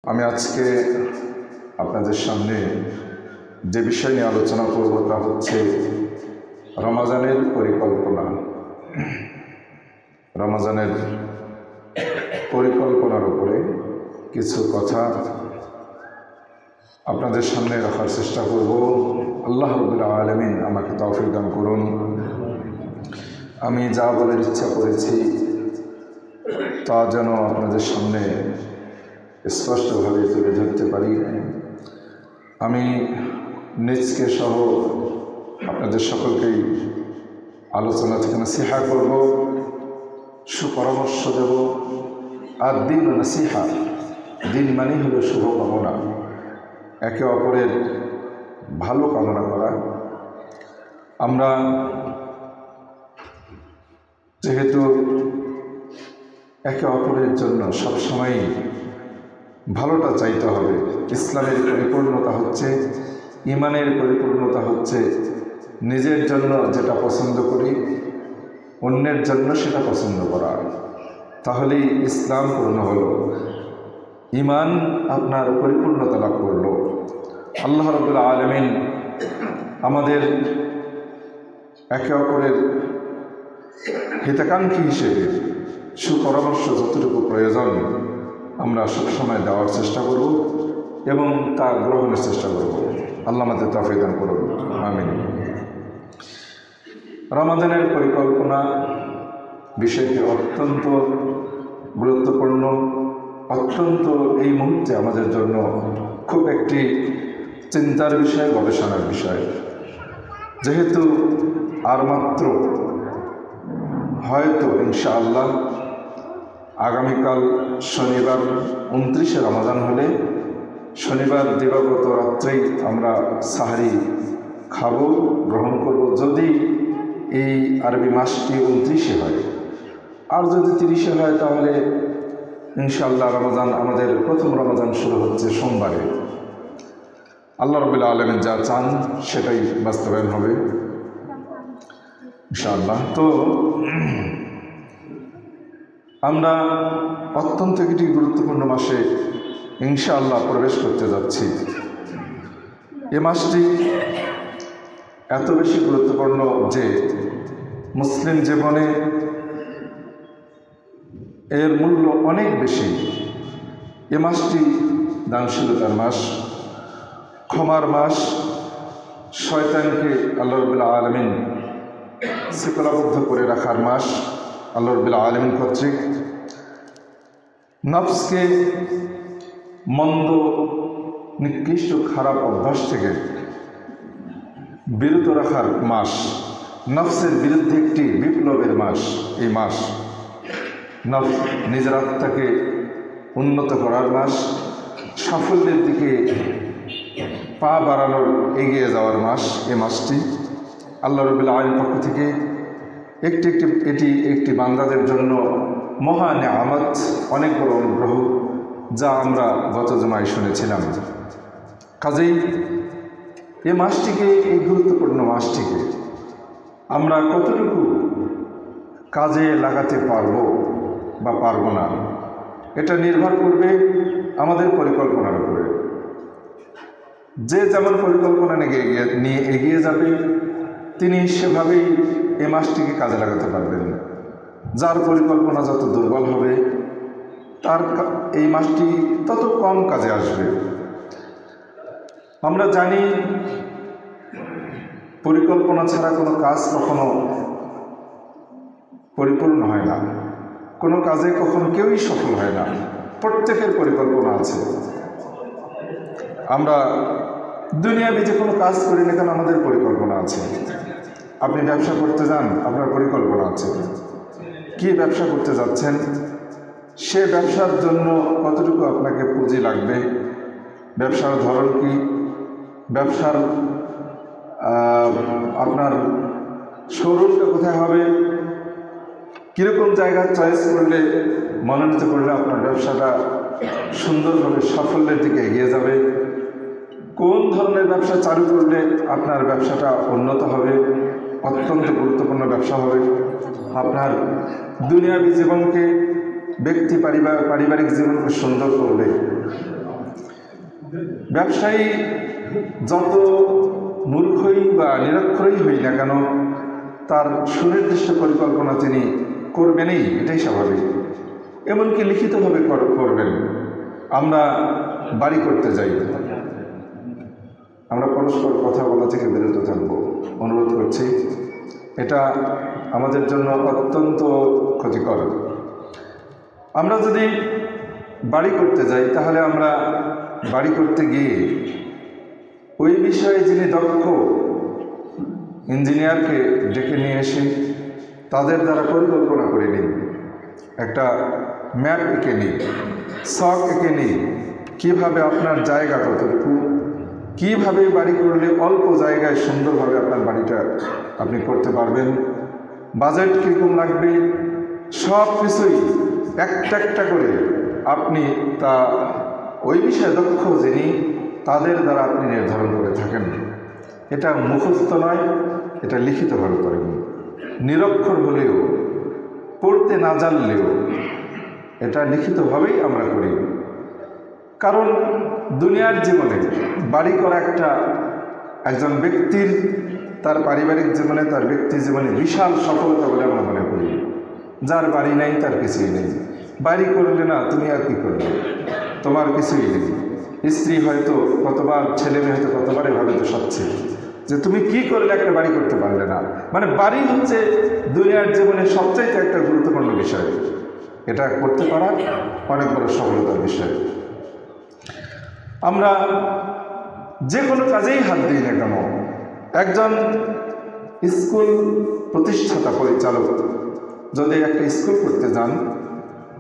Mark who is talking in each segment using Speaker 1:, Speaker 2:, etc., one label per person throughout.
Speaker 1: আমি আজকে আপনাদের সামনে যে বিষয় নিয়ে আলোচনা করব তা হচ্ছে রমজানের পরিকল্পনা। রমজানের পরিকল্পনার উপরে কিছু কথা আপনাদের সামনে রাখার চেষ্টা করব। আল্লাহ রাব্বুল আলামিন আমাকে তৌফিক দান করুন। আমি যা বলার ইচ্ছা করেছি তা যেন আপনাদের সামনে স্পষ্টভাবে তুলে ধরতে পারি। আমি নিজকে সহ আপনাদের সকলকেই আলোচনা থেকে নসিহা করব, সুপরামর্শ দেব। আর দিন নসিহা, দিন মানে হলো শুভকামনা, একে অপরের ভালো কামনা করা। আমরা যেহেতু একে অপরের জন্য সবসময় ভালোটা চাইতে হবে। ইসলামের পরিপূর্ণতা হচ্ছে, ইমানের পরিপূর্ণতা হচ্ছে নিজের জন্য যেটা পছন্দ করি অন্যের জন্য সেটা পছন্দ করা, তাহলেই ইসলাম পূর্ণ হলো, ইমান আপনার পরিপূর্ণতা লাভ করলো। আল্লাহ রাব্বুল আলামিন আমাদের একে অপরের হিতাকাঙ্ক্ষী হিসেবে সুপরামর্শ যতটুকু প্রয়োজন আমরা সবসময় দেওয়ার চেষ্টা করব এবং তা গ্রহণের চেষ্টা করব। আল্লাহ আমাদের তৌফিক দান করুন, আমিন। রমাদানের পরিকল্পনা বিষয়টি অত্যন্ত গুরুত্বপূর্ণ, অত্যন্ত এই মুহূর্তে আমাদের জন্য খুব একটি চিন্তার বিষয়, গবেষণার বিষয়। যেহেতু আর মাত্র হয়তো ইনশাআল্লাহ আগামীকাল শনিবার 29শে রমজান হলে শনিবার দিবাগত রাত্রেই আমরা সাহারি খাবো, গ্রহণ করব, যদি এই আরবি মাসটি 29শে হয়। আর যদি 30শে হয় তাহলে ইনশাআল্লাহ রমজান, আমাদের প্রথম রমজান শুরু হচ্ছে সোমবারে। আল্লাহ রাব্বুল আলামিন যা চান সেটাই বাস্তবায়ন হবে ইনশাআল্লাহ। তো আমরা অত্যন্ত একটি গুরুত্বপূর্ণ মাসে ইনশাআল্লাহ প্রবেশ করতে যাচ্ছি। এ মাসটি এত বেশি গুরুত্বপূর্ণ যে মুসলিম জীবনে এর মূল্য অনেক বেশি। এ মাসটি দানশীলতার মাস, ক্ষমার মাস। শয়তানকে আল্লাহ রাব্বুল আলামিন শৃঙ্খলাবদ্ধ করে রাখার মাস আল্লাহ রাব্বুল আলামিন কর্তৃক। নফসকে মন্দ, নিকৃষ্ট, খারাপ অভ্যাস থেকে বিরত রাখার মাস, নফসের বিরুদ্ধে একটি বিপ্লবের মাস এই মাস। নফস, নিজের আত্মাকে উন্নত করার মাস, সাফল্যের দিকে পা বাড়ানোর, এগিয়ে যাওয়ার মাস এই মাসটি। আল্লাহ রাব্বুল আলামিনের পক্ষ থেকে এটি একটি বান্দাদের জন্য মহা নেয়ামত, অনেক বড় অনুগ্রহ, যা আমরা গত জুমায় শুনেছিলাম। কাজেই এই মাসটিকে, এই গুরুত্বপূর্ণ মাসটিকে আমরা কতটুকু কাজে লাগাতে পারবো বা পারবো না, এটা নির্ভর করবে আমাদের পরিকল্পনার উপরে। যে যেমন পরিকল্পনা নিয়ে এগিয়ে যাবে তিনি সেভাবেই এ মাসটিকে কাজে লাগাতে পারবেন। যার পরিকল্পনা যত দুর্বল হবে তার এই মাসটি তত কম কাজে আসবে। আমরা জানি পরিকল্পনা ছাড়া কোনো কাজ কখনো পরিপূর্ণ হয় না, কোনো কাজে কখনো কেউই সফল হয় না। প্রত্যেকের পরিকল্পনা আছে। আমরা দুনিয়াবি যে কোনো কাজ করি না কেন আমাদের পরিকল্পনা আছে। আপনি ব্যবসা করতে যান, আপনার পরিকল্পনা আছে। কি ব্যবসা করতে যাচ্ছেন, সে ব্যবসার জন্য কতটুকু আপনাকে পুঁজি লাগবে, ব্যবসার ধরন কি, ব্যবসার আপনার শোরুমটা কোথায় হবে, কীরকম জায়গা চয়েস করলে, মনোনীত করলে আপনার ব্যবসাটা সুন্দরভাবে সাফল্যের দিকে এগিয়ে যাবে, কোন ধরনের ব্যবসা চালু করলে আপনার ব্যবসাটা উন্নত হবে, অত্যন্ত গুরুত্বপূর্ণ ব্যবসা হবে, আপনার দুনিয়াবী জীবনকে, ব্যক্তি পারিবারিক জীবনকে সুন্দর করবে। ব্যবসায়ী যত মূর্খই বা নিরক্ষরই হই না কেন, তার সুনির্দিষ্ট পরিকল্পনা তিনি করবেনই, এটাই স্বাভাবিক। এমনকি লিখিতভাবে করবেন। আমরা বাড়ি করতে যাই, আমরা পরস্পর কথা বলা থেকে বিরত থাকবো, অনুরোধ করছি। এটা আমাদের জন্য অত্যন্ত ক্ষতিকর। আমরা যদি বাড়ি করতে যাই, তাহলে আমরা বাড়ি করতে গিয়ে ওই বিষয়ে যিনি দক্ষ ইঞ্জিনিয়ারকে ডেকে নিয়ে এসে তাদের দ্বারা পরিকল্পনা করে নিন, একটা ম্যাপ এঁকে নিন, শখ এঁকে নিন, কীভাবে আপনার জায়গা কতটুকু, কীভাবে বাড়ি করলে অল্প জায়গায় সুন্দরভাবে আপনার বাড়িটা আপনি করতে পারবেন, বাজেট কীরকম লাগবে, সব কিছুই একটা একটা করে আপনি তা ওই বিষয়ে দক্ষ যিনি তাদের দ্বারা আপনি নির্ধারণ করে থাকেন। এটা মুখস্থ নয়, এটা লিখিতভাবে করেন। নিরক্ষর হলেও, পড়তে না জানলেও এটা লিখিতভাবেই আমরা করি। কারণ দুনিয়ার জীবনে বাড়ি করা একজন ব্যক্তির তার পারিবারিক জীবনে, তার ব্যক্তি জীবনে বিশাল সফলতা বলে আমরা মনে করি। যার বাড়ি নাই তার কিছুই নেই। বাড়ি করলে না, তুমি আর কি করবে, তোমার কিছুই নেই। স্ত্রী হয়তো কতবার, ছেলে মেয়ে হয়তো কতবার এভাবে তো সচ্ছে যে তুমি কি করলে একটা বাড়ি করতে পারলে না। মানে বাড়ি হচ্ছে দুনিয়ার জীবনের সবচাইতে একটা গুরুত্বপূর্ণ বিষয়। এটা করতে পারা অনেক বড় সফলতার বিষয়। আমরা যে কোনো কাজেই হাত দিই না কেন, একজন স্কুল প্রতিষ্ঠাতা পরিচালক যদি একটা স্কুল করতে যান,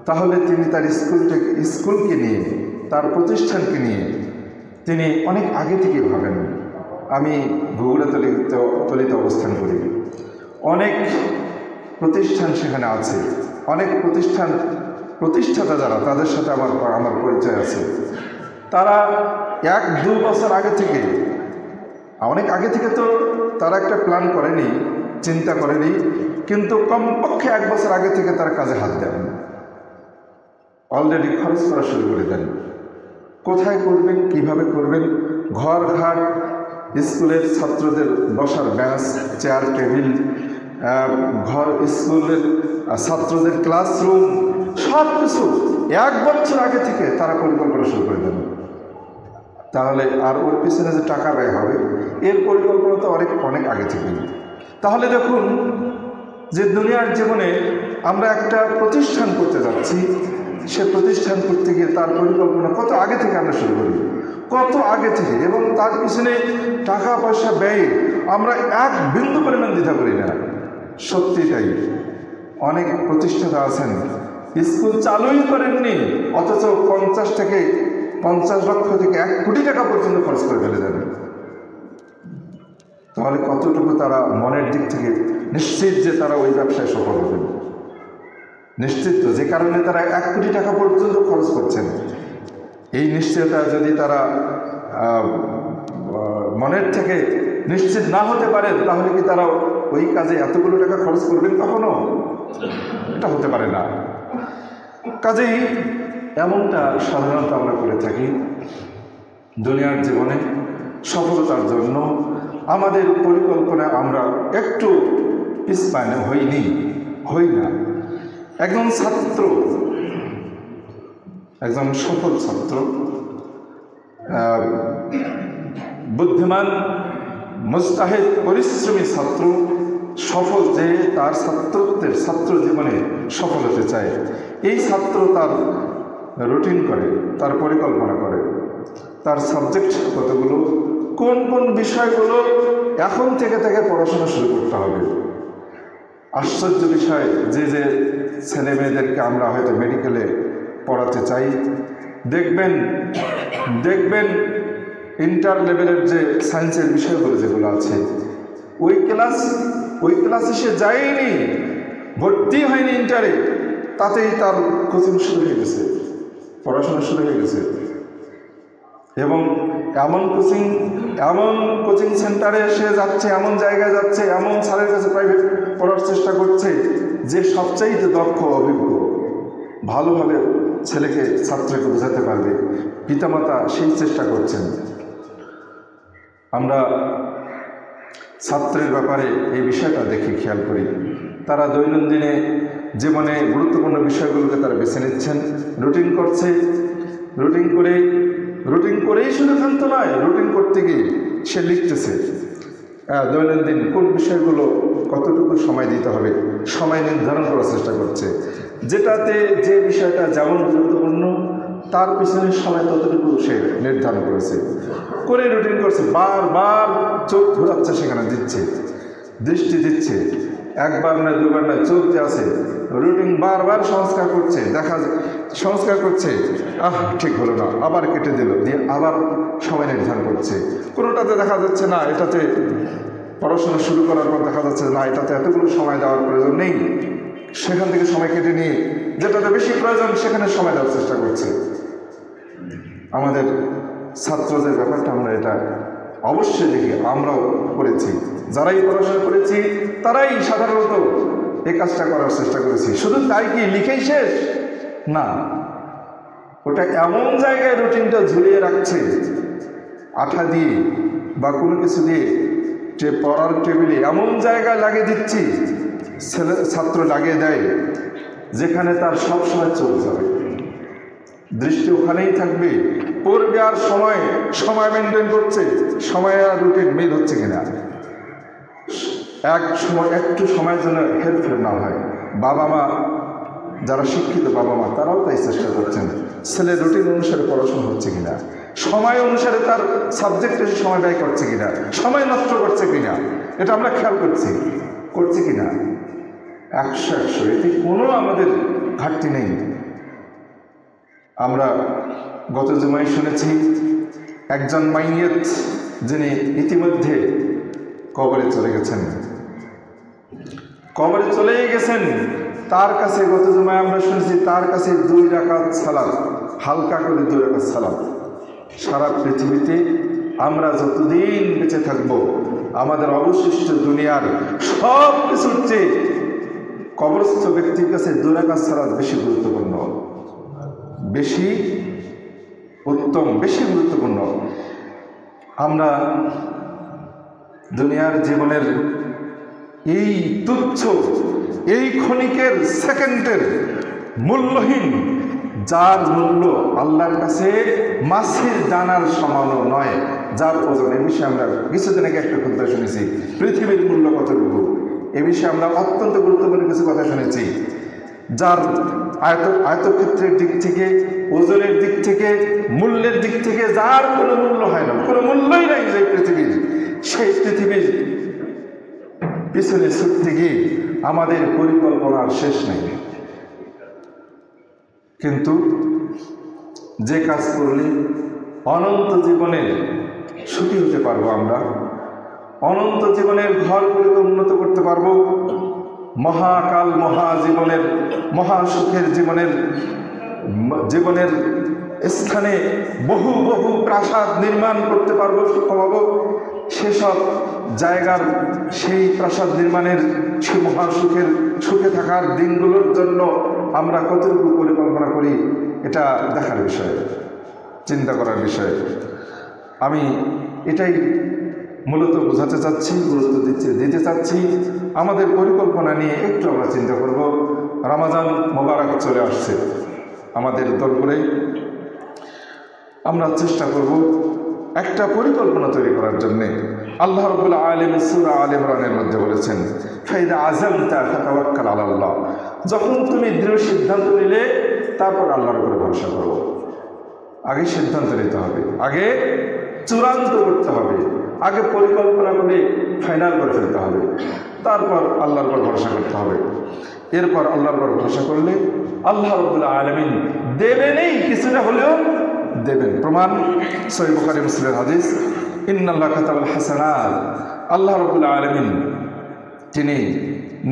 Speaker 1: তাহলে তিনি তার স্কুলকে নিয়ে, তার প্রতিষ্ঠানকে নিয়ে তিনি অনেক আগে থেকে ভাবেন। আমি ভূগোলতলিতে অবস্থান করি, অনেক প্রতিষ্ঠান সেখানে আছে, অনেক প্রতিষ্ঠাতা যারা, তাদের সাথে আমার পরিচয় আছে। তারা 1-2 বছর আগে থেকে, অনেক আগে থেকে তো তারা একটা প্ল্যান করেনি, চিন্তা করেনি, কিন্তু কমপক্ষে 1 বছর আগে থেকে তারা কাজে হাত দেন, অলরেডি খরচ করা শুরু করে দেন। কোথায় করবেন, কিভাবে করবেন, ঘরঘাট, স্কুলের ছাত্রদের বসার বেঞ্চ, চেয়ার, টেবিল, স্কুলের ছাত্রদের ক্লাসরুম, সব কিছু 1 বছর আগে থেকে তারা পরিকল্পনা শুরু করে দেন। তাহলে আর ওর পিছনে যে টাকা ব্যয় হবে, এর পরিকল্পনা তো অনেক আগে থেকেই। তাহলে দেখুন যে দুনিয়ার জীবনে আমরা একটা প্রতিষ্ঠান করতে যাচ্ছি, সে প্রতিষ্ঠান করতে গিয়ে তার পরিকল্পনা কত আগে থেকে আমরা শুরু করি, কত আগে থেকে, এবং তার পিছনে টাকা পয়সা ব্যয়ে আমরা 1 বিন্দু পরিমাণ দ্বিধা করি না। সত্যি তাই। অনেক প্রতিষ্ঠাতা আছেন স্কুল চালুই করেননি, অথচ 50 লক্ষ থেকে 1 কোটি টাকা পর্যন্ত খরচ করে ফেলে দেন। তাহলে কতটুকু তারা মনের দিক থেকে নিশ্চিত যে তারা ওই ব্যবসায় সফল হবেন? নিশ্চিত তো, যে কারণে তারা 1 কোটি টাকা পর্যন্ত খরচ করছেন। এই নিশ্চয়তা যদি তারা মনের থেকে নিশ্চিত না হতে পারেন, তাহলে কি তারা ওই কাজে এতগুলো টাকা খরচ করবেন কখনো? এটা হতে পারে না। কাজেই এমনটা সাধারণত আমরা করে থাকি। দুনিয়ার জীবনে সফলতার জন্য আমাদের পরিকল্পনা আমরা একটু পিছপায় হই না। একজন ছাত্র, একজন সফল ছাত্র, বুদ্ধিমান, মুস্তাহিদ, পরিশ্রমী ছাত্র, সফল যে তার ছাত্র জীবনে সফল হতে চায়, এই ছাত্র তার রুটিন করে, তার পরিকল্পনা করে, তার সাবজেক্ট কতগুলো, কোন কোন বিষয়গুলো এখন থেকে পড়াশোনা শুরু করতে হবে। আশ্চর্য বিষয়, যে ছেলে মেয়েদেরকে আমরা হয়তো মেডিকেলে পড়াতে চাই, দেখবেন ইন্টার লেভেলের যে সায়েন্সের বিষয়গুলো যেগুলো আছে, ওই ক্লাসে সে যায়নি, ভর্তি হয়নি ইন্টারে, তাতেই তার কোচিং শুরু হয়ে গেছে, পড়াশোনা শুরু হয়ে গেছে। এবং এমন কোচিং সেন্টারে সে যাচ্ছে, এমন জায়গায় যাচ্ছে, এমন স্যারের কাছে প্রাইভেট পড়ার চেষ্টা করছে যে সবচাইতে দক্ষ, অভিজ্ঞ, ভালোভাবে ছাত্রকে বোঝাতে পারবে, পিতামাতা সেই চেষ্টা করছেন। আমরা ছাত্রের ব্যাপারে এই বিষয়টা দেখি, খেয়াল করি। তারা দৈনন্দিনে জীবনে গুরুত্বপূর্ণ বিষয়গুলোকে তারা বেছে নিচ্ছেন, রুটিন করছে। রুটিন করেই শুধু ক্ষান্ত নয়, রুটিন করতে গিয়ে সে লিখতেছে দৈনন্দিন কোন বিষয়গুলো কতটুকু সময় দিতে হবে, সময় নির্ধারণ করার চেষ্টা করছে। যেটাতে যে বিষয়টা যেমন গুরুত্বপূর্ণ তার পিছনে সময় ততটুকু সে নির্ধারণ করে রুটিন করছে। বারবার চোখ ঘোরাচ্ছে, সেখানে দৃষ্টি দিচ্ছে, একবার নয় দুবার নয়, চলতে আছে রুটিন, বারবার সংস্কার করছে। ঠিক হলো না, আবার কেটে দিল, দিয়ে আবার সময় নির্ধারণ করছে। কোনোটাতে দেখা যাচ্ছে না, এটাতে পড়াশোনা শুরু করার পর দেখা যাচ্ছে না, এটাতে এতগুলো সময় দেওয়ার প্রয়োজন নেই, সেখান থেকে সময় কেটে নিয়ে যেটাতে বেশি প্রয়োজন সেখানে সময় দেওয়ার চেষ্টা করছে। আমাদের ছাত্রদের ব্যাপারটা আমরা এটা অবশ্যই দেখি, আমরাও করেছি। যারাই পড়াশোনা করেছি তারাই সাধারণত এই কাজটা করার চেষ্টা করেছি। শুধু তাই কি লিখেই শেষ না, ওটা এমন জায়গায় রুটিনটা ঝুলিয়ে রাখছে আঠা দিয়ে বা কোনো কিছু দিয়ে, যে পড়ার টেবিলে এমন জায়গায় লাগিয়ে দিচ্ছি, ছাত্র লাগিয়ে দেয় যেখানে তার সব সময় চলে যাবে, দৃষ্টি ওখানেই থাকবে, পড়বে আর সময় মেনটেন করছে, সময় আর রুটিন মিল হচ্ছে কিনা, একটু সময়ের জন্য হেরফের না হয়। বাবা মা যারা শিক্ষিত বাবা মা তারাও তাই চেষ্টা করছেন, ছেলে রুটিন অনুসারে পড়াশোনা হচ্ছে কিনা, সময় অনুসারে তার সাবজেক্টে সময় ব্যয় করছে কিনা, সময় নষ্ট করছে কিনা, এটা আমরা খেয়াল করছি কিনা। 100 এতে কোনো আমাদের ঘাটতি নেই। আমরা গত জুমায় শুনেছি একজন মাইয়েত যিনি ইতিমধ্যে কবরে চলে গেছেন, তার কাছে গত জুমায় আমরা শুনেছি তার কাছে 2 রাকাত সালাত, হালকা করে 2 রাকাত সালাত। সারা পৃথিবীতে আমরা যতদিন বেঁচে থাকব, আমাদের অবশিষ্ট দুনিয়ার সব কিছুর চেয়ে কবরস্থ ব্যক্তির কাছে 2 রাকাত সালাত বেশি গুরুত্বপূর্ণ, বেশি উত্তম, বেশি গুরুত্বপূর্ণ। আমরা দুনিয়ার জীবনের এই তুচ্ছ, এই ক্ষণিকের, সেকেন্ডের মূল্যহীন, যার মূল্য আল্লাহর কাছে মাছের দানার সমানও নয়, যার ওজন, এ বিষয়ে আমরা কিছুদিন আগে একটা কথা শুনেছি, পৃথিবীর মূল্য কতটুকু, এ বিষয়ে আমরা অত্যন্ত গুরুত্বপূর্ণ কিছু কথা শুনেছি। যার আয়তক্ষেত্রের দিক থেকে, ওজনের দিক থেকে, মূল্যের দিক থেকে যার কোনো মূল্য হয় না, কোনো মূল্যই নাই যে পৃথিবীর, সেই পৃথিবীর পিছনে ছুটতে গিয়ে আমাদের পরিকল্পনার শেষ নেই। কিন্তু যে কাজ করলে অনন্ত জীবনের সুখী হতে পারবো, আমরা অনন্ত জীবনের ঘরগুলোকে উন্নত করতে পারবো, মহাকাল মহাজীবনের, মহাসুখের জীবনের স্থানে বহু বহু প্রাসাদ নির্মাণ করতে পারবো, সক্ষম হব। সেসব জায়গার সেই প্রাসাদ নির্মাণের, সেই সুখে থাকার দিনগুলোর জন্য আমরা কতটুকু পরিকল্পনা করি, এটা দেখার বিষয়, চিন্তা করার বিষয়। আমি এটাই মূলত বোঝাতে চাচ্ছি, গুরুত্ব দিতে চাচ্ছি। আমাদের পরিকল্পনা নিয়ে একটু আমরা চিন্তা করব। রমজান মোবারক চলে আসছে আমাদের দরবারে, আমরা চেষ্টা করব একটা পরিকল্পনা তৈরি করার জন্যে। আল্লাহ রাব্বুল আলামিন সূরা আলে ইমরানের মধ্যে বলেছেন, ফাইদা আযামতা ফাতাওয়াক্কাল আলাল্লাহ, যখন তুমি দৃঢ় সিদ্ধান্ত নিলে তারপর আল্লাহর উপরে ভরসা করো। আগে সিদ্ধান্ত নিতে হবে, আগে চূড়ান্ত করতে হবে, আগে পরিকল্পনা করে ফাইনাল করে ফেলতে হবে, তারপর আল্লাহর উপর ভরসা করতে হবে। এরপর আল্লাহর উপর ভরসা করলে আল্লাহ রাব্বুল আলামিন দেবেনই, কিছুটা হলেও দেবেন। প্রমাণ সহিহ বুখারী মুসলিমের হাদিস, ইন্নাল্লাহ কাতাবাল হাসানাত, আল্লাহ রাব্বুল আলামিন তিনি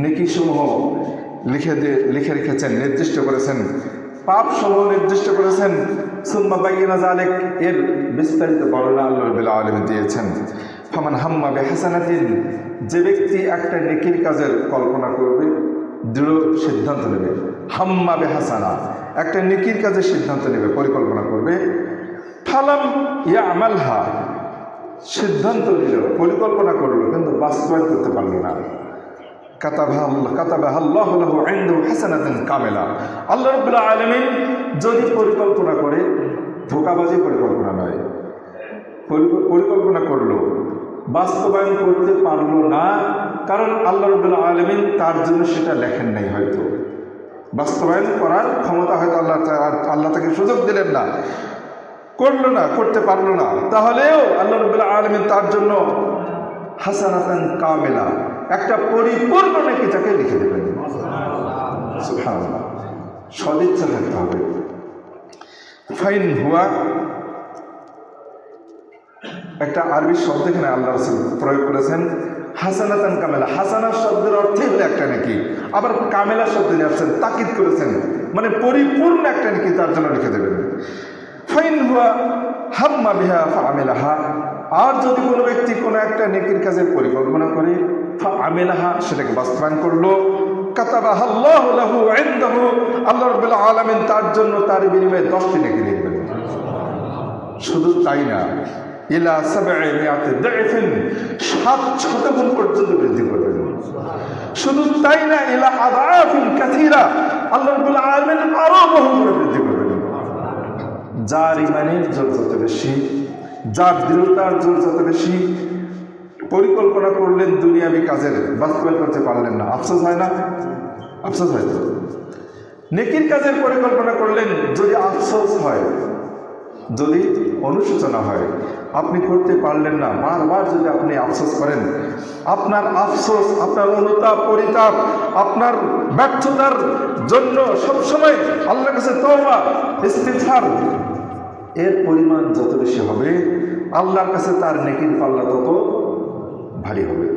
Speaker 1: নেকিসমূহ লিখে রেখেছেন, নির্দিষ্ট করেছেন, পাপ সমূহ নির্দিষ্ট করেছেন। সুম্মা বায়্যানা যালিক, এর বিস্তারিত বর্ণনা আল্লাহ রাব্বুল আলামিন দিয়েছেন। ফামান হাম্মা বিহাসানাতিন, যে ব্যক্তি একটা নেকির কাজের কল্পনা করবে, দৃঢ় সিদ্ধান্ত নেবে, হাম্মা বিহাসানা, একটা নেকির কাজের সিদ্ধান্ত নেবে, পরিকল্পনা করবে, ফালাম ইয়ামালহা, সিদ্ধান্ত নিল, পরিকল্পনা করলো, কিন্তু বাস্তবায়ন করতে পারলো না। কাতাবাহা আল্লাহু লাহু ইনদাহু হাসানাতান কামিলা। আল্লাহ রাব্বুল আলামিন যদি পরিকল্পনা করে, ধোঁকাবাজি পরিকল্পনা নয়, পরিকল্পনা করলো, বাস্তবায়ন করতে পারলো না, কারণ আল্লাহ রাব্বুল আলামিন তার জন্য সেটা লেখেন নাই। হয়তো বাস্তবায়ন করার ক্ষমতা হয়তো আল্লাহ তাকে সুযোগ দিলেন না, করলো না, করতে পারলো না, তাহলেও আল্লাহ রাব্বুল আলামিন তার জন্য হাসানাতান কামিলা, একটা পরিপূর্ণ নেকি তাকে লিখে দেবেন। সুবহানাল্লাহ, সদিচ্ছা থাকতে হবে। ফাইন হুয়া একটা আরবি শব্দ এখানে আল্লাহ রাসূল প্রয়োগ করেছেন, হাসানাতান কামেলা। হাসানা শব্দের অর্থে হলো একটা নেকি, আবার কামেলা শব্দ নিয়ে আসছেন, তাকিদ করেছেন, মানে পরিপূর্ণ একটা নেকি তার জন্য লিখে দেবেন। ফাইন হুয়া হাম্মা বিহা ফাআমিলাহা, আর যদি কোনো ব্যক্তি কোনো একটা নেকির কাজের পরিকল্পনা করে, ফাআমিলাহা, সেটাকে বাস্তবায়ন করলো, কাতাবাহা আল্লাহু লাহু ইনদাহু, আল্লাহ রাব্বুল আলামিন তার জন্য তার বিনিময়ে 10টি নেকি লিখবেন। শুধু তাই না, ইলা 700 দাইফিন, 700 গুণ পর্যন্ত বৃদ্ধি করবেন। শুধু তাই না, ইলা আদাফিন কাসীরা, আল্লাহ রাব্বুল আলামিন আরো বহু গুণ বৃদ্ধি করবেন। যার ইমানের জোর যত বেশি, যার দৃঢ়তার জোর যত বেশি, পরিকল্পনা করলেন দুনিয়াবি কাজের, বাস্তবায়ন করতে পারলেন না, আফসোস হয় না? আফসোস হয় তো। নেকির কাজের পরিকল্পনা করলেন, যদি আফসোস হয়, যদি অনুশোচনা হয়, আপনি করতে পারলেন না, বারবার যদি আপনি আফসোস করেন, আপনার আফসোস, আপনার অনুতাপ, পরিতাপ, আপনার ব্যর্থতার জন্য সবসময় আল্লাহর কাছে তওবা, ইস্তিগফার, এর পরিমাণ যত বেশি হবে, আল্লাহর কাছে তার নেকির পাল্লা তত ভারী হবে।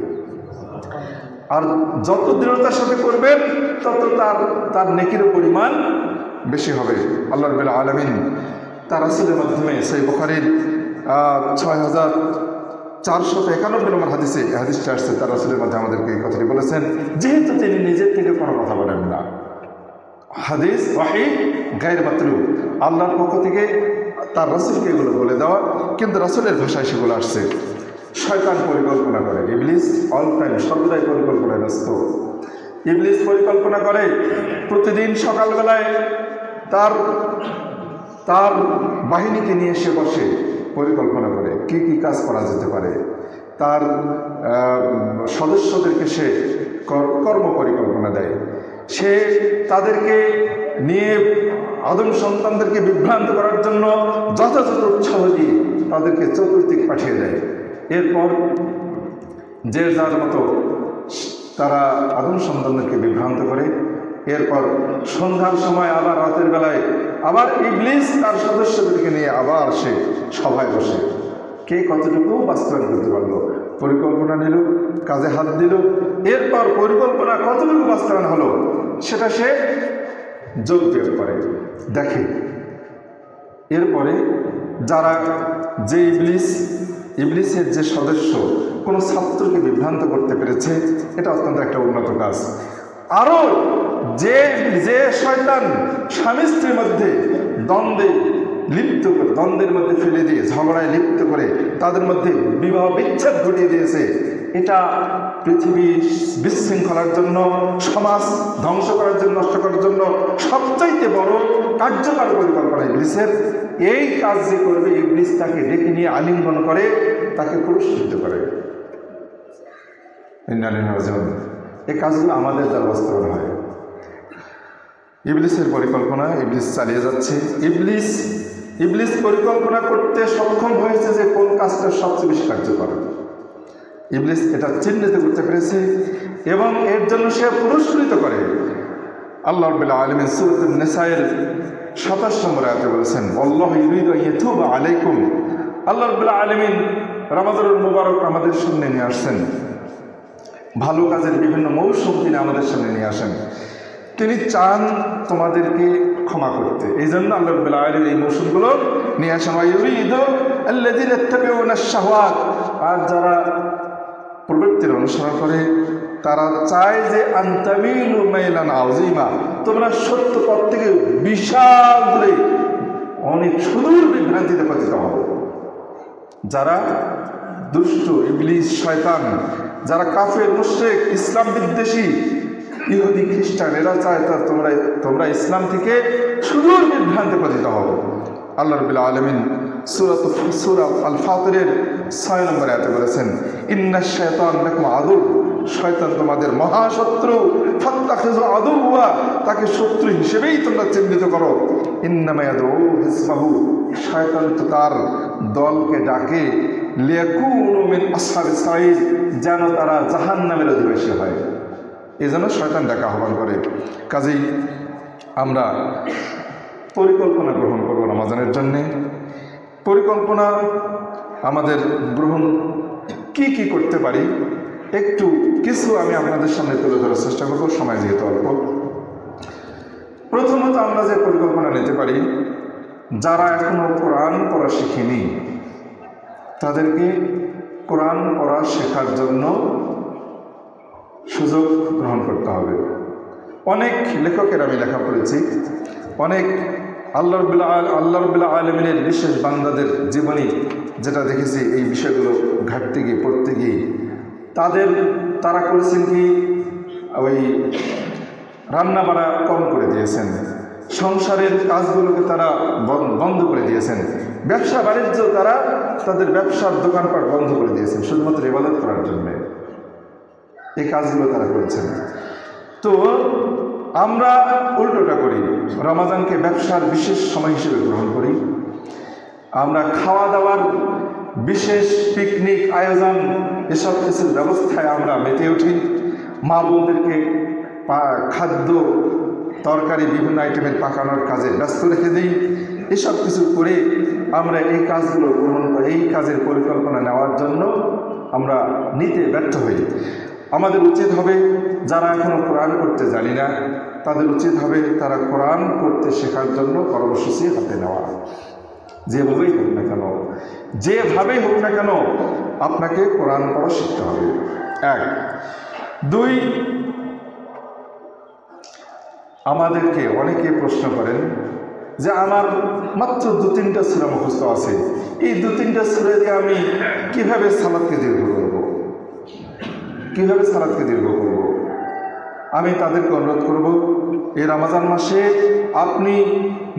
Speaker 1: আর যত দৃঢ়তার সাথে করবেন, তত তার নেকির পরিমাণ বেশি হবে। আল্লাহ রাব্বুল আলামিন তার রাসূলের মাধ্যমে সহিহ বুখারীর 6491 নম্বর হাদিসে এই হাদিসটা আসছে, তার রাসূলের মাধ্যমে আমাদেরকে এই কথাটি বলেছেন, যেহেতু তিনি নিজের থেকে কোনো কথা বলেন না, হাদিস ওয়াহি গায়র মাতলু, আল্লাহর পক্ষ থেকে তার রাসূলকে এগুলো বলে দেওয়া, কিন্তু রাসূলের ভাষায় সেগুলো আসছে। শয়তান পরিকল্পনা করে, ইবলিস অল টাইম, সর্বদাই পরিকল্পনায় ব্যস্ত। ইবলিস পরিকল্পনা করে, প্রতিদিন সকালবেলায় তার বাহিনীকে নিয়ে এসে বসে, পরিকল্পনা করে কি কি কাজ করা যেতে পারে, তার সদস্যদেরকে সে কর্ম পরিকল্পনা দেয়, সে তাদেরকে নিয়ে আদম সন্তানদেরকে বিভ্রান্ত করার জন্য যথাযথ উৎসাহ দিয়ে তাদেরকে চতুর্দিক পাঠিয়ে দেয়। এরপর যে যার মতো তারা আদম সন্তানদেরকে বিভ্রান্ত করে। এরপর সন্ধ্যার সময়, আবার রাতের বেলায়, আবার ইবলিস তার সদস্যদেরকে নিয়ে আবার সে সভায় বসে, কে কতটুকু বাস্তবায়ন করতে পারলো, পরিকল্পনা নিল, কাজে হাত দিল, এরপর পরিকল্পনা কতটুকু বাস্তবায়ন হলো সেটা সে যোগ বিয়োগ করে দেখে। এরপরে যে ইবলিসের যে সদস্য কোনো ছাত্রকে বিভ্রান্ত করতে পেরেছে, এটা অত্যন্ত একটা উন্নত কাজ। আরও যে শয়তান স্বামী স্ত্রীর মধ্যে দ্বন্দ্বের মধ্যে ফেলে দিয়ে, ঝগড়ায় লিপ্ত করে তাদের মধ্যে বিবাহ বিচ্ছেদ ঘটিয়ে দিয়েছে, এটা পৃথিবী বিশৃঙ্খলার জন্য, সমাজ ধ্বংস করার জন্য, নষ্ট করার জন্য সবচাইতে বড় কার্যকর পরিকল্পনা ইবলিসের। এই কাজ যে করবে, ইবলিস তাকে ডেকে নিয়ে আলিঙ্গন করে, তাকে পুরস্কৃত করে। এই কাজগুলো আমাদের দ্বারা বাস্তবায়ন হয়। ইবলিসের পরিকল্পনা, ইবলিস চালিয়ে যাচ্ছে। ইবলিস পরিকল্পনা করতে সক্ষম হয়েছে যে কোন কাজটা সবচেয়ে বেশি কার্যকর। ইবলিস এটা চিহ্নিত করতে পেরেছে এবং এর জন্য সে পুরস্কৃত করে। আল্লাহ রাব্বুল আলামিন সূরা নিসায়ের 27 নম্বর আয়াতে বলেছেন, আল্লাহু ইউরিদু আন ইয়াতুবা আলাইকুম। আল্লাহ রাব্বুল আলামিন রমজানুল মুবারক আমাদের সামনে নিয়ে আসছেন, ভালো কাজের বিভিন্ন মৌসুম তিনি আমাদের সামনে নিয়ে আসেন। তিনি চান তোমাদেরকে ক্ষমা করতে, এই জন্য আল্লাহ রাব্বুল আলামিন এই মৌসুমগুলো নিয়ে আসেন। ইউরিদু আল্লাযীনা ইত্তাবিউনা আশ-শাহওয়াত, আর যারা প্রবৃত্তির অনুসরণ করে তারা চায় যে আনতামিলু মাইলান আযীমা, তোমরা সত্য পথ থেকে বিশাল দূরে অনেক সুদূর বিভ্রান্তিতে পতিত হব। যারা দুষ্ট ইবলিস শয়তান, যারা কাফের মুশরিক ইসলাম বিদ্বেষী ইহুদি খ্রিস্টান, এরা চায় তা তোমরা ইসলাম থেকে সুদূর বিভ্রান্তে পতিত হও। আল্লাহ রাব্বুল আলামিন সূরা আল ফাতিরের 6 নম্বর আয়াতে বলেছেন, ইন্নাশ শায়তান লাকুম আদু, শয়তান তোমাদের মহাশত্রু, ফাত্তাখিযু আদুওয়া, তাকে শত্রু হিসেবেই তোমরা চিহ্নিত করো। ইন্নামা ইয়াদউ হিজবাহু, শয়তান তো তার দলকে ডাকে, লিয়াকুনু মিন আসহাবিস সাঈদ, যেন তারা জাহান্নামের অধিবাসী হয়। এজন্য শয়তান ডাকা আহ্বান করে। কাজেই আমরা পরিকল্পনা গ্রহণ করব রমজানের জন্যে। পরিকল্পনা আমাদের গ্রহণ কি কি করতে পারি একটু কিছু আমি আপনাদের সামনে তুলে ধরার চেষ্টা করব, সময় যেহেতু অল্প। প্রথমত আমরা যে পরিকল্পনা নিতে পারি, যারা এখনো কোরআন পড়া শিখেনি তাদেরকে কোরআন পড়া শেখার জন্য সুযোগ গ্রহণ করতে হবে। অনেক লেখকের আমি লেখা পড়েছি, অনেক আল্লাহ রাব্বুল আলামিনের বিশেষ বান্দাদের জীবনী যেটা দেখেছি, এই বিষয়গুলো ঘাটতে গিয়ে পড়তে গিয়ে তারা করেছেন কি, ওই রান্না বাড়া কম করে দিয়েছেন, সংসারের কাজগুলোকে তারা বন্ধ করে দিয়েছেন, ব্যবসা বাণিজ্য তারা তাদের ব্যবসার দোকানপাট বন্ধ করে দিয়েছেন শুধুমাত্র ইবাদত করার জন্য। এই কাজগুলো তারা করেছেন। তো আমরা উল্টোটা করি, রমাজানকে ব্যবসার বিশেষ সময় হিসেবে গ্রহণ করি। আমরা খাওয়া দাওয়ার বিশেষ পিকনিক আয়োজন এসব কিছুর ব্যবস্থায় আমরা মেতে উঠি। মা বোনদেরকে খাদ্য তরকারি বিভিন্ন আইটেমের পাকানোর কাজে ব্যস্ত রেখে দিই। এসব কিছু করে আমরা এই কাজগুলো গ্রহণ করে এই কাজের পরিকল্পনা নেওয়ার জন্য আমরা নিতে ব্যর্থ হই। আমাদের উচিত হবে, যারা এখনও কোরআন পড়তে জানি না তাদের উচিত হবে তারা কোরআন পড়তে শেখার জন্য কর্মসূচি হাতে নেওয়া। যেভাবেই হোক না কেন আপনাকে কোরআন পড়া শিখতে হবে। 1 2 আমাদেরকে অনেকে প্রশ্ন করেন যে আমার মাত্র 2-3টা সূরা মুখস্থ আছে, এই 2-3টা সূরা দিয়ে আমি কিভাবে সালাতকে দীর্ঘ করব? আমি তাদেরকে অনুরোধ করব, এই রমজান মাসে আপনি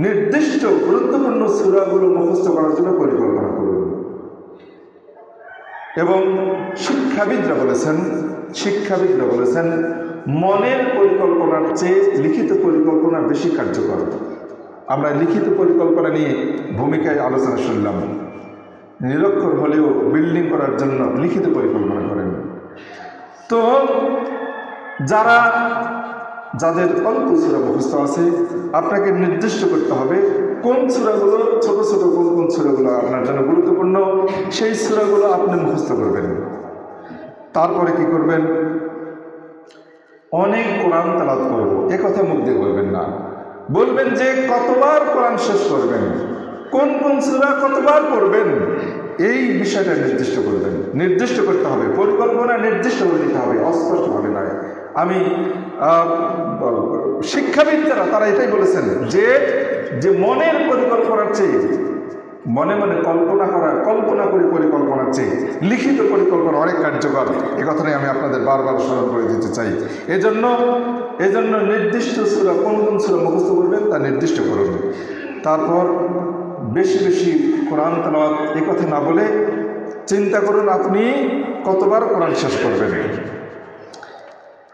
Speaker 1: নির্দিষ্ট গুরুত্বপূর্ণ সূরাগুলো মুখস্থ করার জন্য পরিকল্পনা করুন। এবং শিক্ষাবিদরা বলেছেন মনের পরিকল্পনার চেয়ে লিখিত পরিকল্পনা বেশি কার্যকর। আমরা লিখিত পরিকল্পনা নিয়ে ভূমিকায় আলোচনা শুনলাম, নিরক্ষর হলেও বিল্ডিং করার জন্য লিখিত পরিকল্পনা করেন। তো যাদের অল্প সূরা মুখস্থ আছে, আপনাকে নির্দিষ্ট করতে হবে কোন সূরাগুলো ছোট কোন সূরাগুলো আপনার জন্য গুরুত্বপূর্ণ, সেই সূরাগুলো আপনি মুখস্থ করবেন। তারপরে কি করবেন? অনেক কোরআন তেলাওয়াত করব, এ কথা মুখ দিয়ে বলবেন না। বলবেন যে কতবার কোরআন শেষ করবেন, কোন সূরা কতবার পড়বেন, এই বিষয়টা নির্দিষ্ট করতে হবে। পরিকল্পনা নির্দিষ্ট করে দিতে হবে, অস্পষ্টভাবে নয়। আমি শিক্ষাবিদরা তারা এটাই বলেছেন যে মনের পরিকল্পনার চেয়ে মনে কল্পনা করে পরিকল্পনার চেয়ে লিখিত পরিকল্পনা অনেক কার্যকর। এ কথাটাই আমি আপনাদের বারবার স্মরণ করে দিতে চাই। এজন্য নির্দিষ্ট সূরা কোন সূরা মুখস্থ করবেন তা নির্দিষ্ট করুন। তারপর বেশি কোরআন তেলাওয়াত এ কথা না বলে চিন্তা করুন আপনি কতবার কোরআন শেষ করবেন।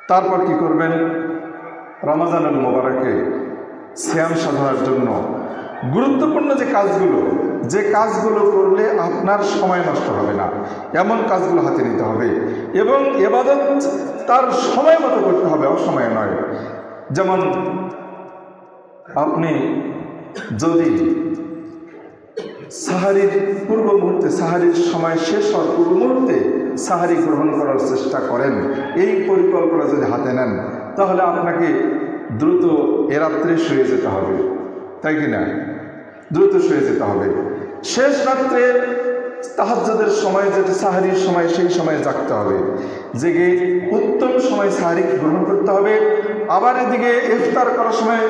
Speaker 1: তারপর কি করবেন? রমজানুল মুবারকে সিয়াম সাধনার জন্য গুরুত্বপূর্ণ যে কাজগুলো করলে আপনার সময় নষ্ট হবে না, এমন কাজগুলো হাতে নিতে হবে এবং ইবাদত তার সময় মতো করতে হবে, অসময়ে নয়। যেমন আপনি যদি সাহারির পূর্ব মুহূর্তে, সাহারির সময় শেষ হওয়ার পূর্ব মুহূর্তে সাহারি গ্রহণ করার চেষ্টা করেন, এই পরিকল্পনা যদি হাতে নেন, তাহলে আপনাকে দ্রুত এ রাত্রে শুয়ে যেতে হবে, তাই কি না? দ্রুত শুয়ে যেতে হবে। শেষ রাত্রে তাহাজ্জুদের সময়, যেটা সাহারির সময়, সেই সময়ে জাগতে হবে, জেগে উত্তম সময় সাহারি গ্রহণ করতে হবে। আবার এদিকে ইফতার করার সময়